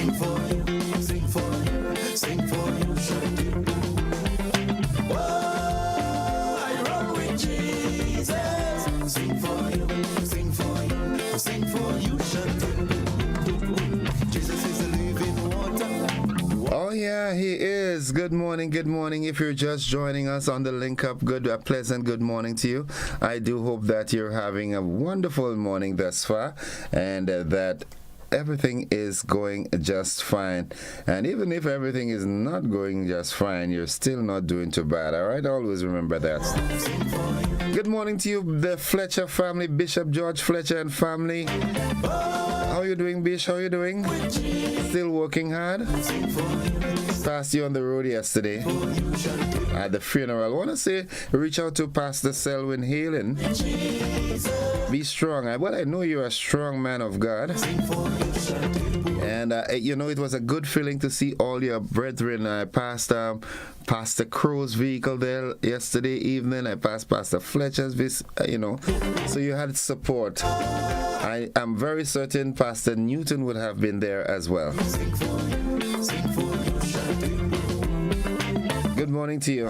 Oh yeah, he is. Good morning, good morning. If you're just joining us on the link up, a pleasant good morning to you. I do hope that you're having a wonderful morning thus far, and that everything is going just fine. And even if everything is not going just fine, you're still not doing too bad. All right, always remember that. Good morning to you, the Fletcher family, Bishop George Fletcher and family. How are you doing, Bish? How are you doing? Still working hard? Passed you on the road yesterday at the funeral. I want to say, reach out to Pastor Selwyn Halen. Be strong. Well, I know you're a strong man of God. And, it was a good feeling to see all your brethren. I passed Pastor Crow's vehicle there yesterday evening. I passed Pastor Fletcher's, so you had support. I am very certain Pastor Newton would have been there as well. Good morning to you.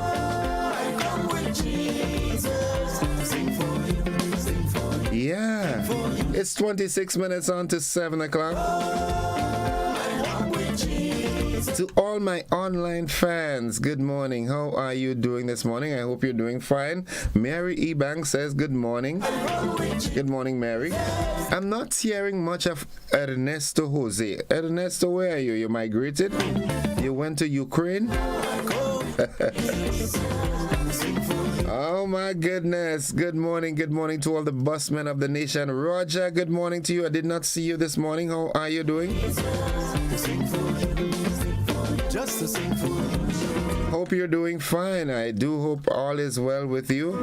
Yeah, it's 26 minutes on to 7 o'clock. To all my online fans, good morning. How are you doing this morning? I hope you're doing fine. Mary Ebank says good morning. Good morning, Mary. I'm not hearing much of Ernesto Jose. Ernesto, where are you? You migrated? You went to Ukraine? Oh my goodness. Good morning to all the busmen of the nation. Roger, good morning to you. I did not see you this morning. How are you doing? Hope you're doing fine. I do hope all is well with you.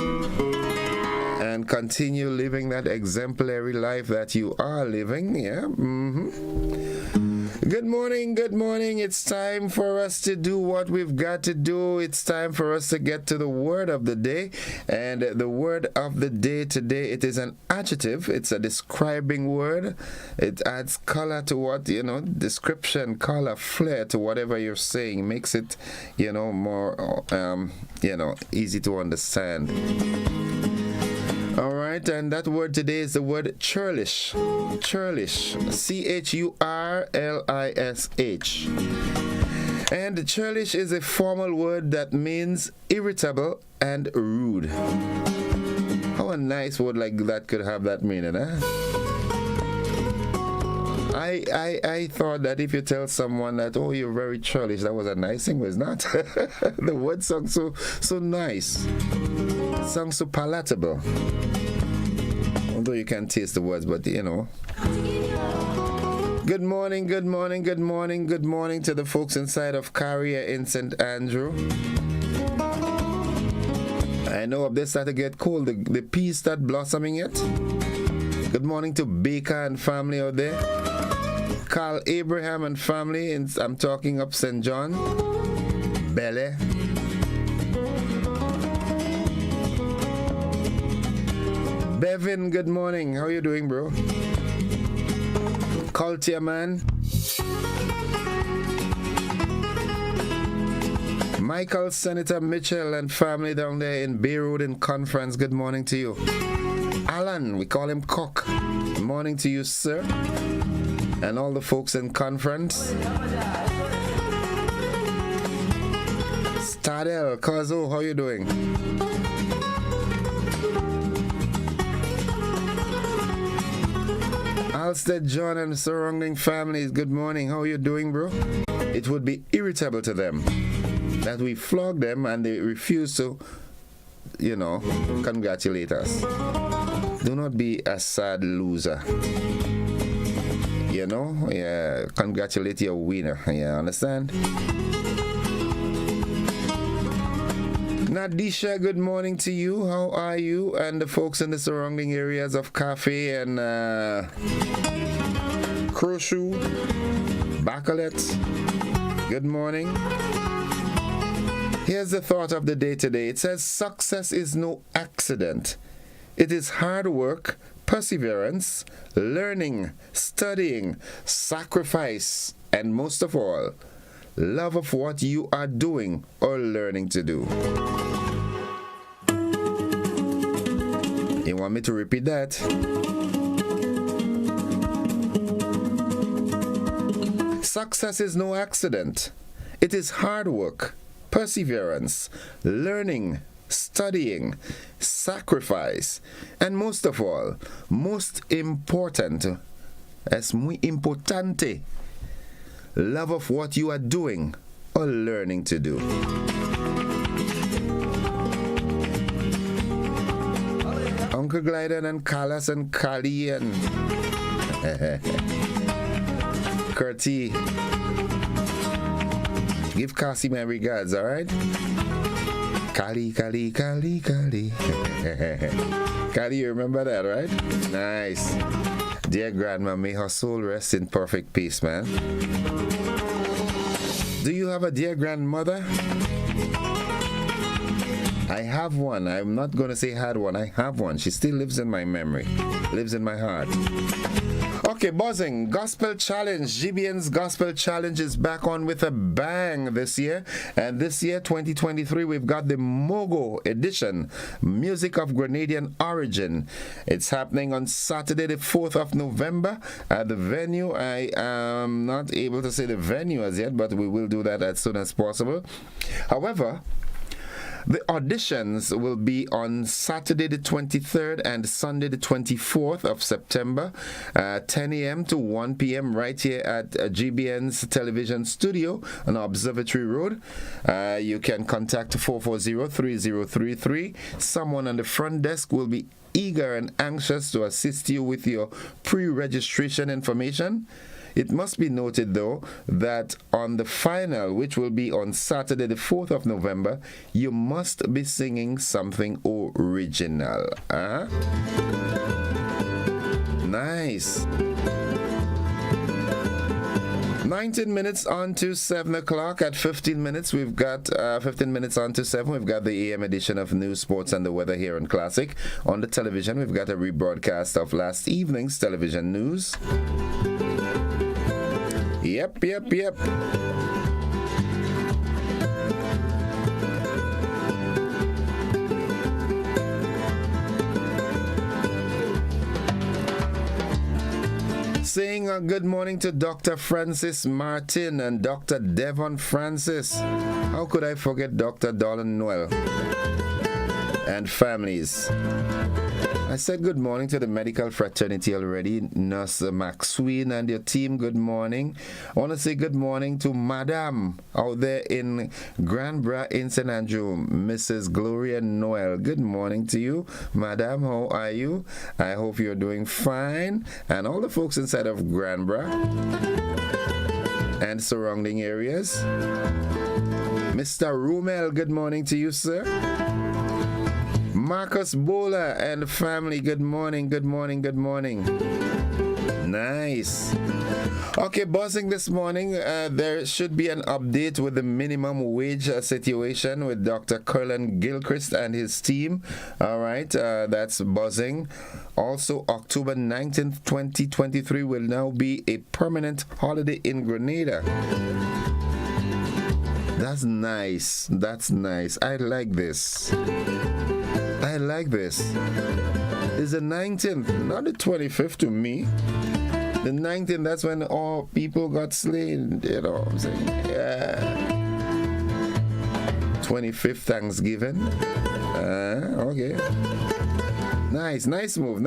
And continue living that exemplary life that you are living. Yeah. Good morning. It's time for us to do what we've got to do. It's time for us to get to the word of the day. And the word of the day today, it is an adjective. It's a describing word. It adds color to what, description, color, flair to whatever you're saying. Makes it, more, easy to understand. All right, and that word today is the word churlish. Churlish. C-H-U-R-L-I-S-H. And churlish is a formal word that means irritable and rude. How a nice word like that could have that meaning, huh? I thought that if you tell someone that, oh, you're very churlish, that was a nice thing, was not? The word sounds so nice. Sounds so palatable. Although you can't taste the words, but Good morning to the folks inside of Carrier in St. Andrew. I know up there start to get cold. The peas start blossoming yet. Good morning to Baker and family out there. Carl Abraham and family. I'm talking up St. John. Belle. Bevin, good morning. How you doing, bro? Culture man. Michael, Senator Mitchell and family down there in Beirut in conference. Good morning to you. Alan, we call him Cock. Good morning to you, sir. And all the folks in conference. Stadel, Kazo, how you doing? Alstead, John and surrounding families, good morning. How are you doing, bro? It would be irritable to them that we flog them and they refuse to, congratulate us. Do not be a sad loser. Congratulate your winner. Understand? Nadisha, good morning to you. How are you? And the folks in the surrounding areas of Cafe and Croshu, Bacalet. Good morning. Here's the thought of the day today. It says, success is no accident. It is hard work, perseverance, learning, studying, sacrifice, and most of all, love of what you are doing or learning to do. You want me to repeat that? Success is no accident. It is hard work, perseverance, learning, studying, sacrifice, and most of all, most important, es muy importante, love of what you are doing or learning to do. Uncle Glyden and Carlos and Kali and Curti, give Cassie my regards, alright? Kali. Kali, you remember that, right? Nice. Dear Grandma, may her soul rest in perfect peace, man. Do you have a dear grandmother? I have one. I'm not going to say had one. I have one. She still lives in my memory, lives in my heart. Okay, buzzing. Gospel Challenge. GBN's Gospel Challenge is back on with a bang this year. And this year, 2023, we've got the Mogo edition, Music of Grenadian Origin. It's happening on Saturday, the 4th of November at the venue. I am not able to say the venue as yet, but we will do that as soon as possible. However, the auditions will be on Saturday the 23rd and Sunday the 24th of September, 10 a.m. to 1 p.m. right here at GBN's television studio on Observatory Road. You can contact 440-3033. Someone on the front desk will be eager and anxious to assist you with your pre-registration information. It must be noted, though, that on the final, which will be on Saturday, the 4th of November, you must be singing something original. Nice. 19 minutes on to 7 o'clock. At 15 minutes, we've got 15 minutes on to 7. We've got the AM edition of News, Sports, and the Weather here on Classic. On the television, we've got a rebroadcast of last evening's television news. Yep. Saying a good morning to Dr. Francis Martin and Dr. Devon Francis. How could I forget Dr. Dolan Noel and families? I said good morning to the medical fraternity already. Nurse Maxwell and your team, good morning. I want to say good morning to Madame out there in Grand Bras in St. Andrew, Mrs. Gloria Noel. Good morning to you, Madame. How are you? I hope you're doing fine. And all the folks inside of Grand Bras and surrounding areas. Mr. Rumel, good morning to you, sir. Marcus Bola and family, good morning. Nice. Okay, buzzing this morning, there should be an update with the minimum wage situation with Dr. Curlin Gilchrist and his team. All right, that's buzzing. Also, October 19th, 2023 will now be a permanent holiday in Grenada. That's nice. I like this. It's the 19th, not the 25th to me. The 19th, that's when all people got slain, you know what I'm saying? Yeah. 25th Thanksgiving. Okay. Nice move.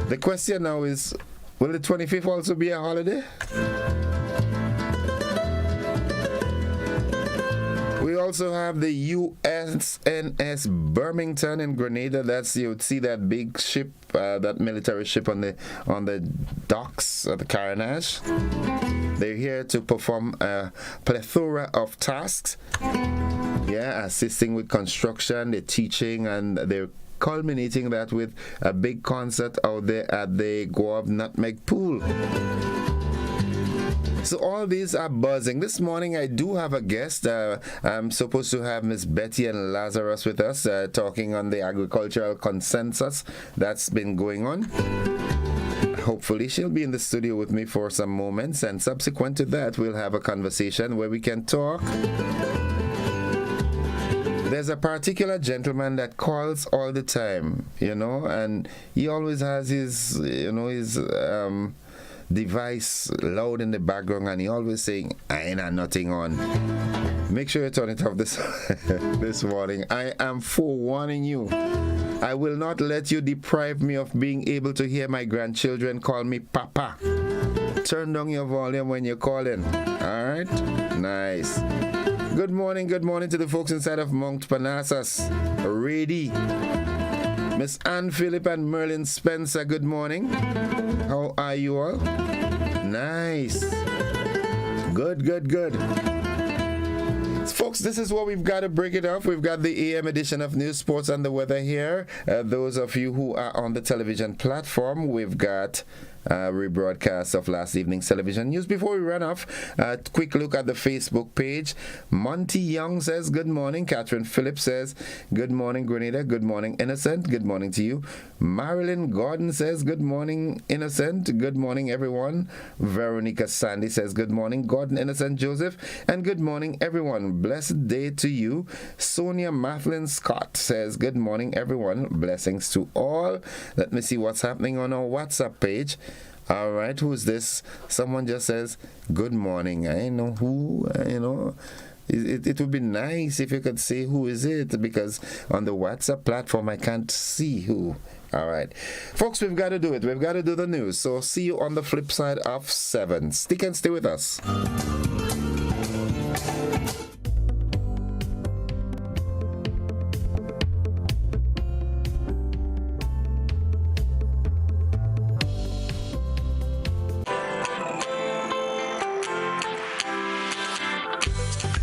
The question now is, will the 25th also be a holiday? We also have the USNS Birmingham in Grenada. That's, you'd see that big ship, that military ship on the docks at the Carnage. They're here to perform a plethora of tasks. Yeah, assisting with construction, they're teaching, and they're culminating that with a big concert out there at the Guave Nutmeg Pool. So all these are buzzing. This morning I do have a guest. I'm supposed to have Miss Betty and Lazarus with us, talking on the agricultural consensus that's been going on. hopefully she'll be in the studio with me for some moments, and subsequent to that, we'll have a conversation where we can talk. There's a particular gentleman that calls all the time, and he always has his device loud in the background, and he always saying, "I ain't nothing on." Make sure you turn it off this morning. I am forewarning you. I will not let you deprive me of being able to hear my grandchildren call me Papa. Turn down your volume when you're calling. All right? Nice. Good morning to the folks inside of Mount Parnassus. Ready. Miss Ann Phillip and Merlin Spencer, good morning. How are you all? Nice. Good. Folks, this is what we've got to break it off. We've got the AM edition of News, Sports, and the Weather here. Those of you who are on the television platform, we've got rebroadcast of last evening's television news. Before we run off, a quick look at the Facebook page. Monty Young says, good morning. Catherine Phillips says, good morning, Grenada. Good morning, Innocent. Good morning to you. Marilyn Gordon says, good morning, Innocent. Good morning, everyone. Veronica Sandy says, good morning, Gordon, Innocent, Joseph. And good morning, everyone. Blessed day to you. Sonia Mathlin Scott says, good morning, everyone. Blessings to all. Let me see what's happening on our WhatsApp page. All right, who's this? Someone just says, good morning. I know who, It would be nice if you could say who is it, because on the WhatsApp platform, I can't see who. All right. Folks, we've got to do it. We've got to do the news. So see you on the flip side of 7. Stick and stay with us.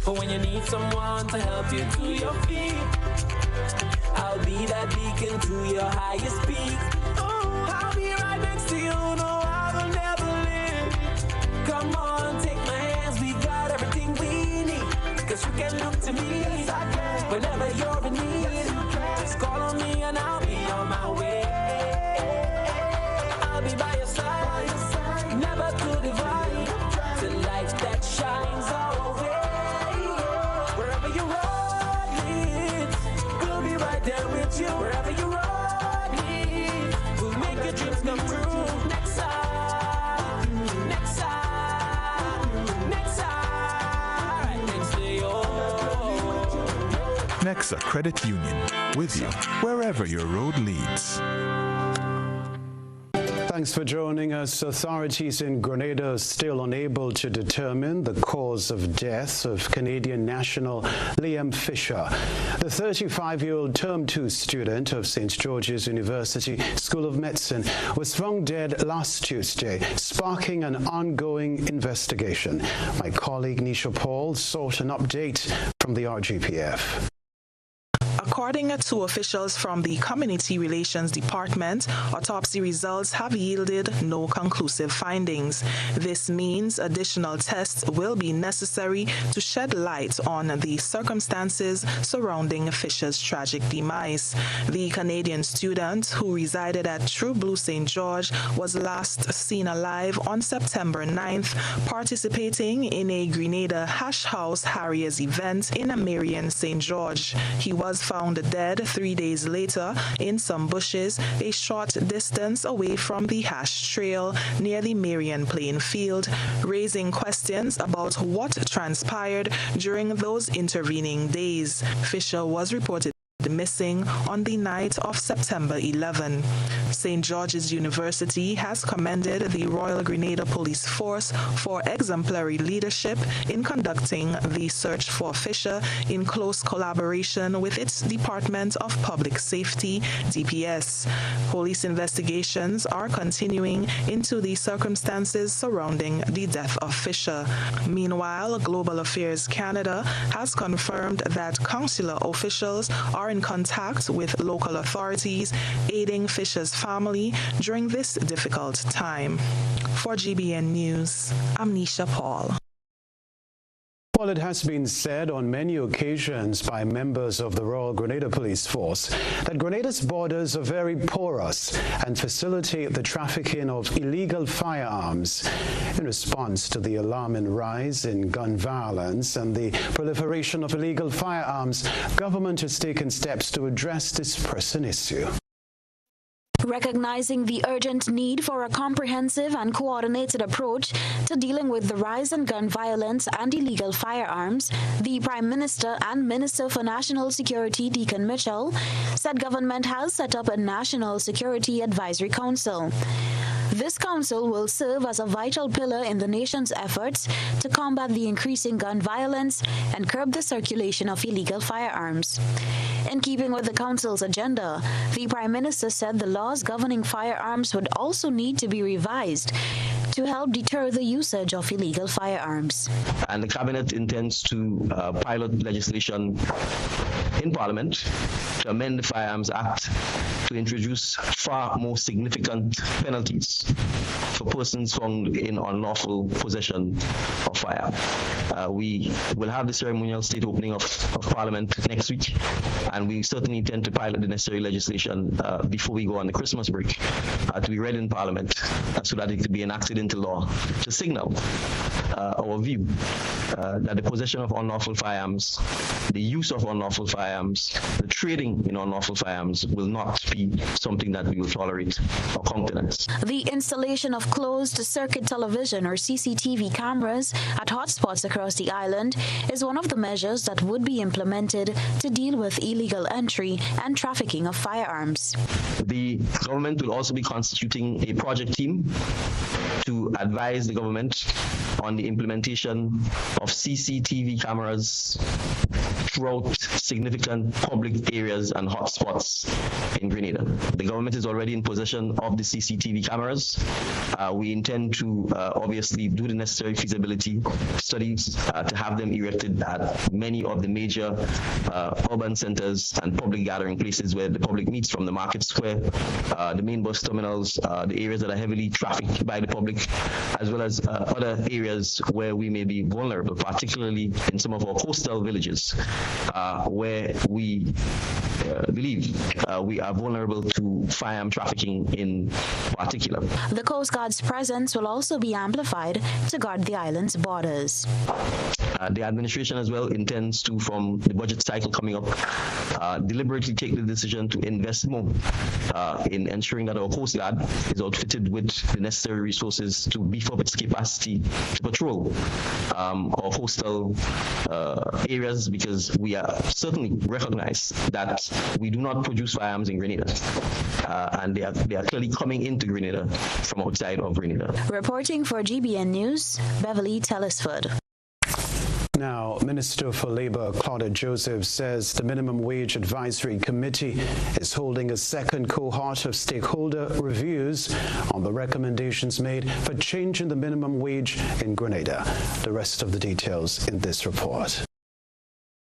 When you need someone to help you to your feet, I'll be that beacon to your highest peak. Oh, I'll be right next to you, no, I will never leave. Come on, take my hands, we got everything we need. Cause you can look to me whenever you're in need. Just call on me and I'll be on my way. I'll be by your side, never to divide, to light that shines our way. Wherever you road leads, we'll make your dreams come true. Next time, next to you. Nexa Credit Union, with you wherever your road leads. Thanks for joining us. Authorities in Grenada are still unable to determine the cause of death of Canadian national Liam Fisher. The 35-year-old Term 2 student of St. George's University School of Medicine was found dead last Tuesday, sparking an ongoing investigation. My colleague Nisha Paul sought an update from the RGPF. According to officials from the Community Relations Department, autopsy results have yielded no conclusive findings. This means additional tests will be necessary to shed light on the circumstances surrounding Fisher's tragic demise. The Canadian student, who resided at True Blue St. George, was last seen alive on September 9th, participating in a Grenada Hash House Harriers event in Marion, St. George. He was found dead 3 days later in some bushes a short distance away from the Hash Trail near the Marion Plain Field, raising questions about what transpired during those intervening days. Fisher was reported missing on the night of September 11. St. George's University has commended the Royal Grenada Police Force for exemplary leadership in conducting the search for Fisher in close collaboration with its Department of Public Safety, DPS. Police investigations are continuing into the circumstances surrounding the death of Fisher. Meanwhile, Global Affairs Canada has confirmed that consular officials are in contact with local authorities, aiding Fisher's family during this difficult time. For GBN News, I'm Nisha Paul. Well, it has been said on many occasions by members of the Royal Grenada Police Force that Grenada's borders are very porous and facilitate the trafficking of illegal firearms. In response to the alarming rise in gun violence and the proliferation of illegal firearms, government has taken steps to address this pressing issue. Recognizing the urgent need for a comprehensive and coordinated approach to dealing with the rise in gun violence and illegal firearms, the Prime Minister and Minister for National Security, Deacon Mitchell, said government has set up a National Security Advisory Council. This council will serve as a vital pillar in the nation's efforts to combat the increasing gun violence and curb the circulation of illegal firearms. In keeping with the council's agenda, the Prime Minister said the laws governing firearms would also need to be revised to help deter the usage of illegal firearms. And the Cabinet intends to pilot legislation in Parliament to amend the Firearms Act to introduce far more significant penalties for persons found in unlawful possession of fire. We will have the ceremonial state opening of Parliament next week, and we certainly intend to pilot the necessary legislation before we go on the Christmas break to be read in Parliament so that it could be enacted into law to signal our view that the possession of unlawful firearms, the use of unlawful firearms, the trading in unlawful firearms will not be something that we will tolerate or countenance. The installation of closed-circuit television or CCTV cameras at hotspots across the island is one of the measures that would be implemented to deal with illegal entry and trafficking of firearms. The government will also be constituting a project team to advise the government on the implementation of CCTV cameras throughout significant public areas and hotspots in Grenada. The government is already in possession of the CCTV cameras. We intend to obviously do the necessary feasibility studies to have them erected at many of the major urban centers and public gathering places where the public meets, from the market square, the main bus terminals, the areas that are heavily trafficked by the public, as well as other areas where we may be vulnerable, particularly in some of our coastal villages, where we believe we are vulnerable to firearm trafficking in particular. The Coast Guard's presence will also be amplified to guard the island's borders. The administration as well intends to, from the budget cycle coming up, deliberately take the decision to invest more in ensuring that our Coast Guard is outfitted with the necessary resources to beef up its capacity to patrol our coastal areas, because we are certainly recognize that we do not produce firearms in Grenada, and they are clearly coming into Grenada from outside of Grenada. Reporting for GBN News, Beverly Tellisford. Now, Minister for Labour Claudette Joseph says the Minimum Wage Advisory Committee is holding a second cohort of stakeholder reviews on the recommendations made for changing the minimum wage in Grenada. The rest of the details in this report.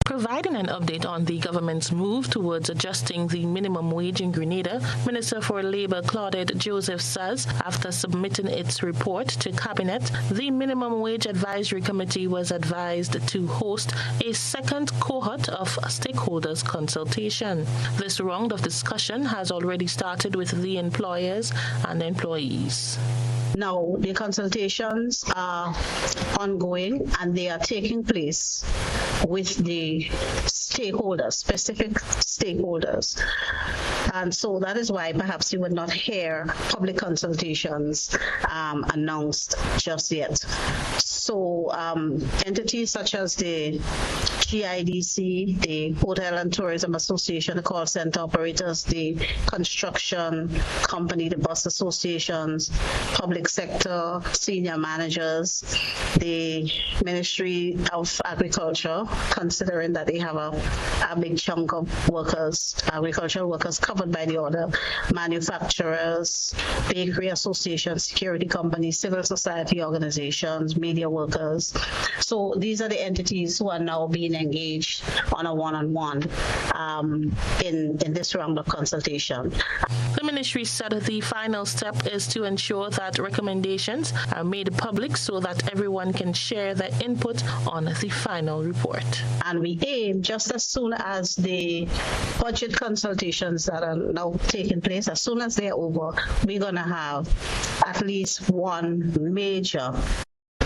Providing an update on the government's move towards adjusting the minimum wage in Grenada, Minister for Labour Claudette Joseph says after submitting its report to Cabinet, the Minimum Wage Advisory Committee was advised to host a second cohort of stakeholders consultation. This round of discussion has already started with the employers and employees. Now, the consultations are ongoing and they are taking place with the stakeholders, specific stakeholders. And so that is why perhaps you would not hear public consultations announced just yet. So entities such as the GIDC, the Hotel and Tourism Association, the call center operators, the construction company, the bus associations, public sector, senior managers, the Ministry of Agriculture, considering that they have a big chunk of workers, agricultural workers covered by the order, manufacturers, bakery associations, security companies, civil society organizations, media workers. So these are the entities who are now being engaged on a one-on-one in this round of consultation. The ministry said the final step is to ensure that recommendations are made public so that everyone can share their input on the final report. And we aim, just as soon as the budget consultations that are now taking place, as soon as they're over, we're going to have at least one major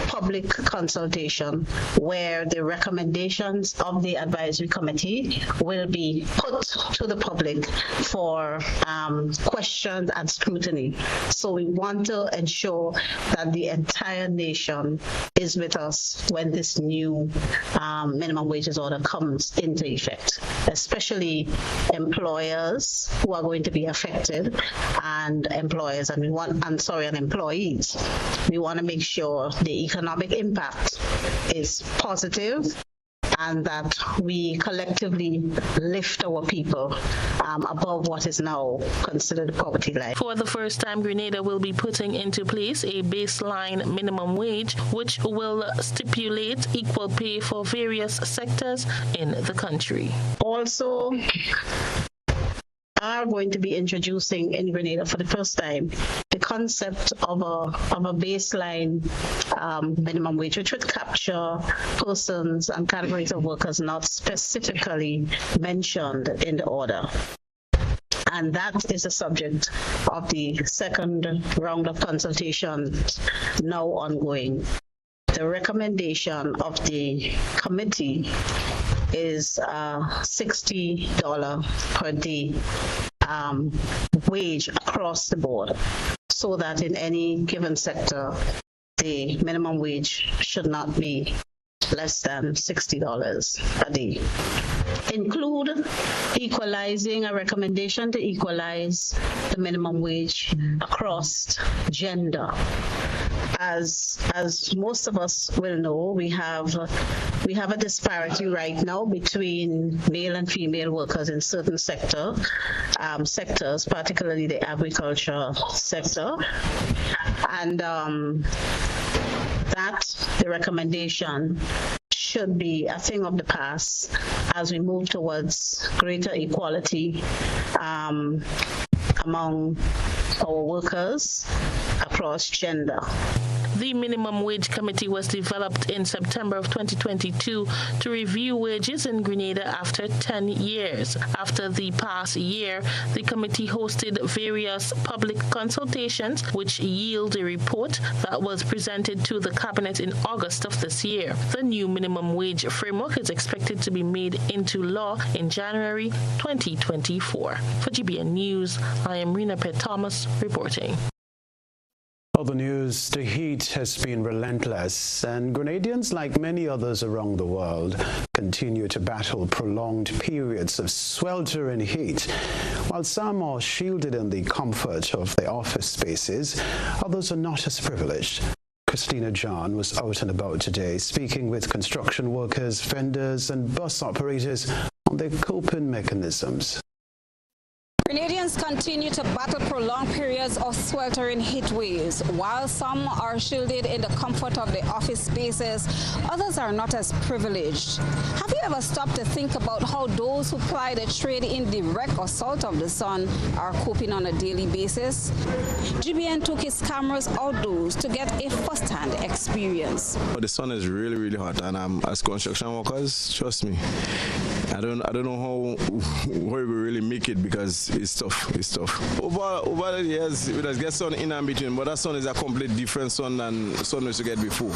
public consultation where the recommendations of the advisory committee will be put to the public for questions and scrutiny. So we want to ensure that the entire nation is with us when this new minimum wages order comes into effect, especially employers who are going to be affected and employees, and employees. We want to make sure the economic impact is positive and that we collectively lift our people above what is now considered poverty line. For the first time, Grenada will be putting into place a baseline minimum wage, which will stipulate equal pay for various sectors in the country. Also, are going to be introducing in Grenada for the first time the concept of a baseline minimum wage, which would capture persons and categories of workers not specifically mentioned in the order. And that is the subject of the second round of consultations now ongoing. The recommendation of the committee is $60 per day wage across the board, so that in any given sector, the minimum wage should not be less than $60 a day. Include equalizing, a recommendation to equalize the minimum wage across gender. As most of us will know, we have a disparity right now between male and female workers in certain sectors, particularly the agriculture sector, and that the recommendation should be a thing of the past as we move towards greater equality among our workers across gender. The Minimum Wage Committee was developed in September of 2022 to review wages in Grenada after 10 years. After the past year, the committee hosted various public consultations which yield a report that was presented to the cabinet in August of this year. The new minimum wage framework is expected to be made into law in January 2024. For GBN News, I am Rena Pett Thomas reporting. Other news, the heat has been relentless, and Grenadians, like many others around the world, continue to battle prolonged periods of sweltering heat. While some are shielded in the comfort of their office spaces, others are not as privileged. Christina John was out and about today, speaking with construction workers, vendors, and bus operators on their coping mechanisms. Grenadians continue to battle prolonged periods of sweltering heat waves. While some are shielded in the comfort of their office spaces, others are not as privileged. Have you ever stopped to think about how those who ply the trade in direct assault of the sun are coping on a daily basis? GBN took its cameras outdoors to get a first-hand experience. The sun is really, really hot, and as construction workers, trust me, I don't know how we really make it, because it's tough. Over the years, we just get sun in and between, but that sun is a complete different sun than sun we used to get before.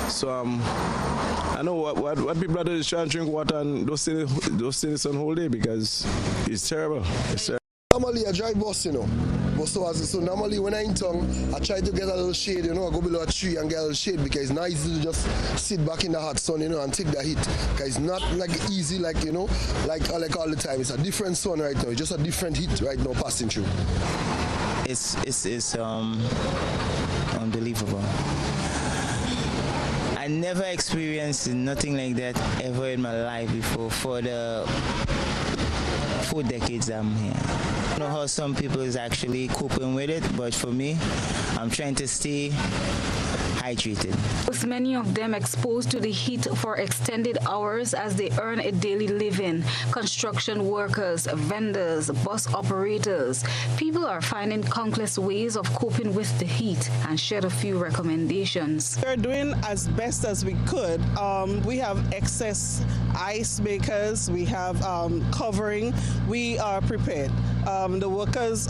So I know what people are doing is trying to drink water and don't stay in the sun whole day, because it's terrible. Normally I drive bus, but so normally when I'm in town, I try to get a little shade, I go below a tree and get a little shade, because it's not easy to just sit back in the hot sun, and take the heat. Because it's not like easy, like all the time. It's a different sun right now. It's just a different heat right now passing through. It's unbelievable. I never experienced nothing like that ever in my life before. For the 4 decades I'm here. I know how some people is actually coping with it, but for me, I'm trying to stay hydrated. With many of them exposed to the heat for extended hours as they earn a daily living. Construction workers, vendors, bus operators. People are finding countless ways of coping with the heat and shared a few recommendations. We're doing as best as we could. We have excess ice makers, we have covering. We are prepared. The workers,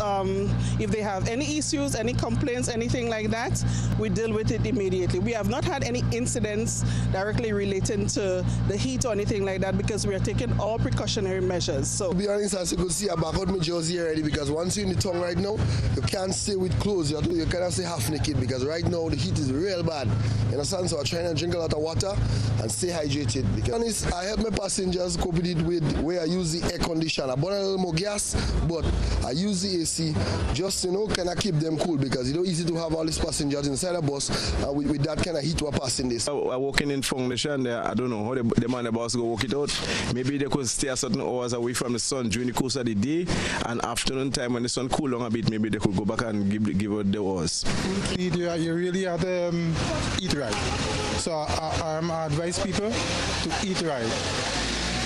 if they have any issues, any complaints, anything like that, we deal with it immediately. We have not had any incidents directly relating to the heat or anything like that because we are taking all precautionary measures. So, to be honest, as you could see, I back out my jersey already because once you're in the town right now, you can't stay with clothes. You cannot stay half naked because right now the heat is real bad. You understand? So I'm trying to drink a lot of water and stay hydrated. Because I help my passengers cope with it with where I use the air conditioner. I burn a little more gas, but I use the AC just, kind of keep them cool because it's easy to have all these passengers inside a bus with that kind of heat we're passing this. I working in foundation there. I don't know how the man the boss go work it out. Maybe they could stay a certain hours away from the sun during the course of the day, and afternoon time when the sun cool down a bit, maybe they could go back and give out the hours. You really have to eat right. So I advise people to eat right.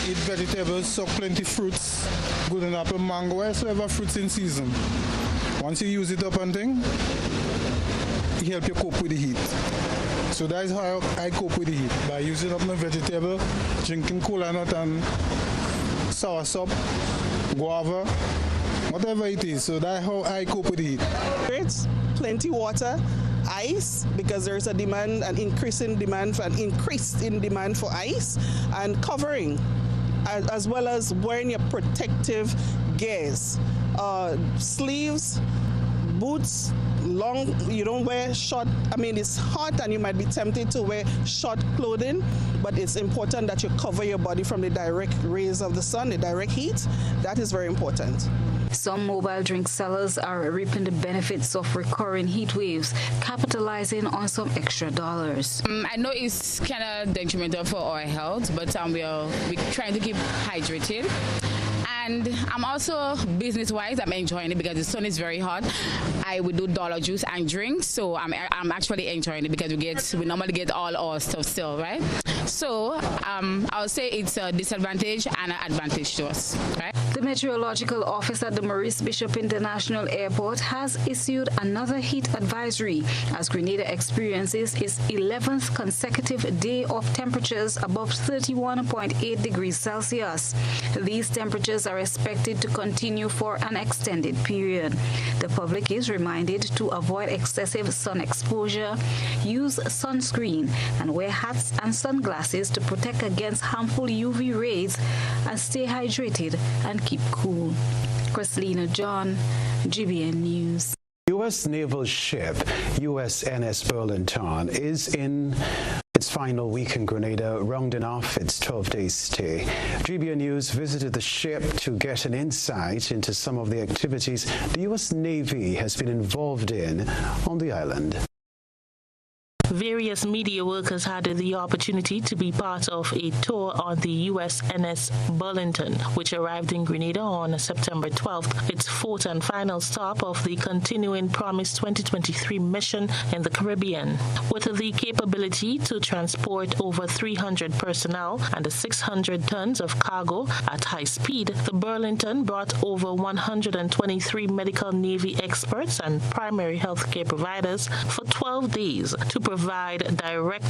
Eat vegetables, suck plenty fruits, good and apple, mango, whatsoever fruits in season. Once you use it up and thing, it helps you cope with the heat. So that is how I cope with the heat, by using up my vegetable, drinking cola nut and sour sop, guava, whatever it is. So that's how I cope with the heat. It's plenty water, ice, because there's a demand, an increase in demand for ice, and covering, as well as wearing your protective gears, sleeves, boots, long, you don't wear short. It's hot and you might be tempted to wear short clothing, but it's important that you cover your body from the direct rays of the sun, the direct heat. That is very important. Some mobile drink sellers are reaping the benefits of recurring heat waves, capitalizing on some extra dollars. I know it's kind of detrimental for our health, but we're trying to keep hydrated. And I'm also, business-wise, I'm enjoying it because the sun is very hot. I would do dollar juice and drinks, so I'm actually enjoying it because we normally get all our stuff still, right? So I would say it's a disadvantage and an advantage to us, right? The Meteorological Office at the Maurice Bishop International Airport has issued another heat advisory as Grenada experiences its 11th consecutive day of temperatures above 31.8 degrees Celsius. These temperatures are expected to continue for an extended period. The public is reminded to avoid excessive sun exposure, use sunscreen, and wear hats and sunglasses to protect against harmful UV rays and stay hydrated and keep cool. Chrislina John, GBN News. U.S. naval ship USNS Burlington is in its final week in Grenada, rounding off its 12-day stay. GBN News visited the ship to get an insight into some of the activities the U.S. Navy has been involved in on the island. Various media workers had the opportunity to be part of a tour on the USNS Burlington, which arrived in Grenada on September 12th, its fourth and final stop of the continuing Promise 2023 mission in the Caribbean. With the capability to transport over 300 personnel and 600 tons of cargo at high speed, the Burlington brought over 123 medical Navy experts and primary healthcare providers for 12 days to provide direct